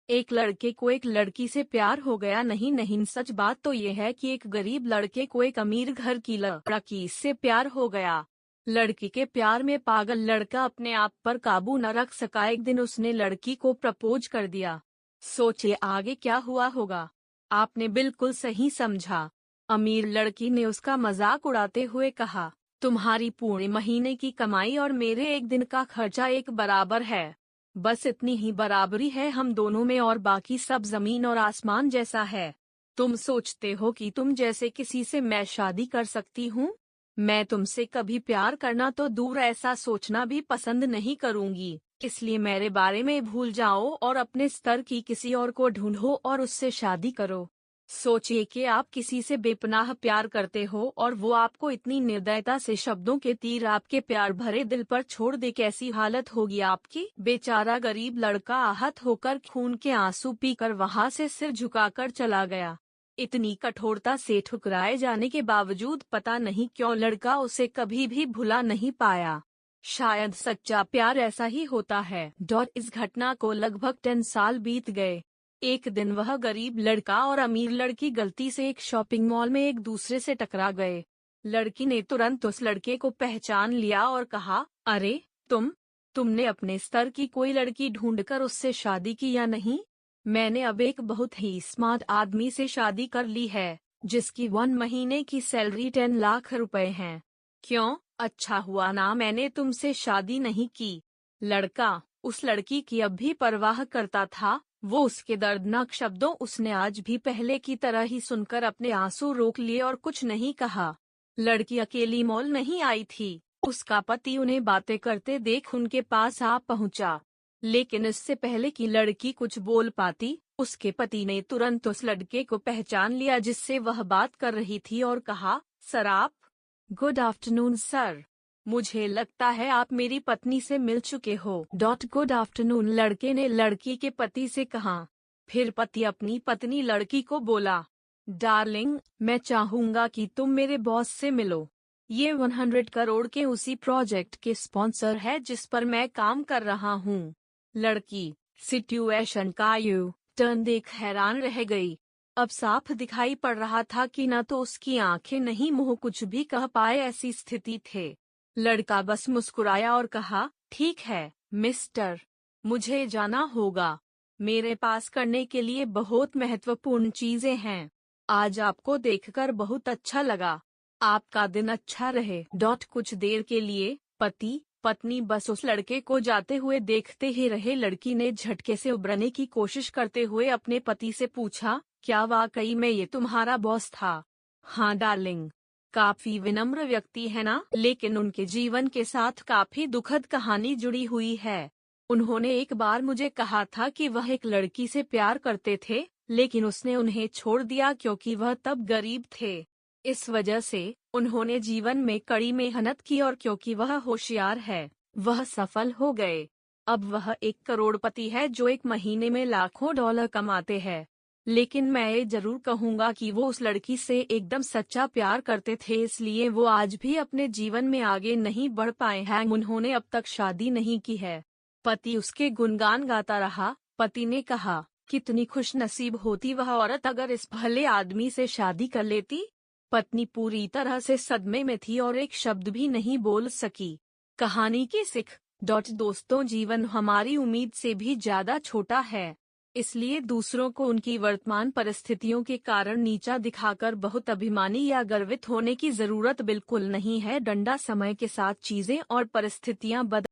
एक लड़के को एक लड़की से प्यार हो गया। नहीं नहीं, सच बात तो ये है कि एक गरीब लड़के को एक अमीर घर की लड़की से प्यार हो गया। लड़की के प्यार में पागल लड़का अपने आप पर काबू न रख सका। एक दिन उसने लड़की को प्रपोज कर दिया। सोचिए आगे क्या हुआ होगा। आपने बिल्कुल सही समझा। अमीर लड़की ने उसका मजाक उड़ाते हुए कहा, तुम्हारी पूरे महीने की कमाई और मेरे एक दिन का खर्चा एक बराबर है। बस इतनी ही बराबरी है हम दोनों में और बाकी सब जमीन और आसमान जैसा है। तुम सोचते हो कि तुम जैसे किसी से मैं शादी कर सकती हूँ? मैं तुमसे कभी प्यार करना तो दूर, ऐसा सोचना भी पसंद नहीं करूँगी। इसलिए मेरे बारे में भूल जाओ और अपने स्तर की किसी और को ढूंढो और उससे शादी करो। सोचिए कि आप किसी से बेपनाह प्यार करते हो और वो आपको इतनी निर्दयता से शब्दों के तीर आपके प्यार भरे दिल पर छोड़ दे, कैसी हालत होगी आपकी। बेचारा गरीब लड़का आहत होकर खून के आंसू पीकर वहां से सिर झुकाकर चला गया। इतनी कठोरता से ठुकराए जाने के बावजूद पता नहीं क्यों लड़का उसे कभी भी भुला नहीं पाया। शायद सच्चा प्यार ऐसा ही होता है। इस घटना को लगभग 10 साल बीत गए। एक दिन वह गरीब लड़का और अमीर लड़की गलती से एक शॉपिंग मॉल में एक दूसरे से टकरा गए। लड़की ने तुरंत उस लड़के को पहचान लिया और कहा, अरे तुमने अपने स्तर की कोई लड़की ढूंढकर उससे शादी की या नहीं? मैंने अब एक बहुत ही स्मार्ट आदमी से शादी कर ली है, जिसकी 1 महीने की सैलरी 10 लाख रुपए है। क्यों, अच्छा हुआ ना मैंने तुमसे शादी नहीं की। लड़का उस लड़की की अब भी परवाह करता था। वो उसके दर्दनाक शब्दों उसने आज भी पहले की तरह ही सुनकर अपने आंसू रोक लिए और कुछ नहीं कहा। लड़की अकेली मॉल नहीं आई थी। उसका पति उन्हें बातें करते देख उनके पास आ पहुंचा। लेकिन इससे पहले कि लड़की कुछ बोल पाती, उसके पति ने तुरंत उस लड़के को पहचान लिया जिससे वह बात कर रही थी और कहा, सर आप? Good afternoon sir. मुझे लगता है आप मेरी पत्नी से मिल चुके हो। गुड आफ्टरनून, लड़के ने लड़की के पति से कहा। फिर पति अपनी पत्नी लड़की को बोला, डार्लिंग, मैं चाहूंगा कि तुम मेरे बॉस से मिलो। ये 100 करोड़ के उसी प्रोजेक्ट के स्पॉन्सर है जिस पर मैं काम कर रहा हूँ। लड़की सिचुएशन का यू टर्न देख हैरान रह गई। अब साफ दिखाई पड़ रहा था कि न तो उसकी आंखें नहीं मुंह कुछ भी कह पाए, ऐसी स्थिति थे। लड़का बस मुस्कुराया और कहा, ठीक है मिस्टर, मुझे जाना होगा। मेरे पास करने के लिए बहुत महत्वपूर्ण चीजें हैं। आज आपको देखकर बहुत अच्छा लगा। आपका दिन अच्छा रहे। कुछ देर के लिए पति पत्नी बस उस लड़के को जाते हुए देखते ही रहे। लड़की ने झटके से उबरने की कोशिश करते हुए अपने पति से पूछा, क्या वाकई में ये तुम्हारा बॉस था? हाँ डार्लिंग। काफी विनम्र व्यक्ति है ना, लेकिन उनके जीवन के साथ काफी दुखद कहानी जुड़ी हुई है। उन्होंने एक बार मुझे कहा था कि वह एक लड़की से प्यार करते थे, लेकिन उसने उन्हें छोड़ दिया क्योंकि वह तब गरीब थे। इस वजह से उन्होंने जीवन में कड़ी मेहनत की और क्योंकि वह होशियार है, वह सफल हो गए। अब वह एक करोड़पति है जो एक महीने में लाखों डॉलर कमाते हैं। लेकिन मैं ये जरूर कहूंगा कि वो उस लड़की से एकदम सच्चा प्यार करते थे, इसलिए वो आज भी अपने जीवन में आगे नहीं बढ़ पाए हैं। उन्होंने अब तक शादी नहीं की है। पति उसके गुणगान गाता रहा। पति ने कहा, कितनी खुशनसीब होती वह औरत अगर इस भले आदमी से शादी कर लेती। पत्नी पूरी तरह से सदमे में थी और एक शब्द भी नहीं बोल सकी। कहानी की सीख। दोस्तों, जीवन हमारी उम्मीद से भी ज्यादा छोटा है, इसलिए दूसरों को उनकी वर्तमान परिस्थितियों के कारण नीचा दिखाकर बहुत अभिमानी या गर्वित होने की जरूरत बिल्कुल नहीं है। समय के साथ चीजें और परिस्थितियां बदल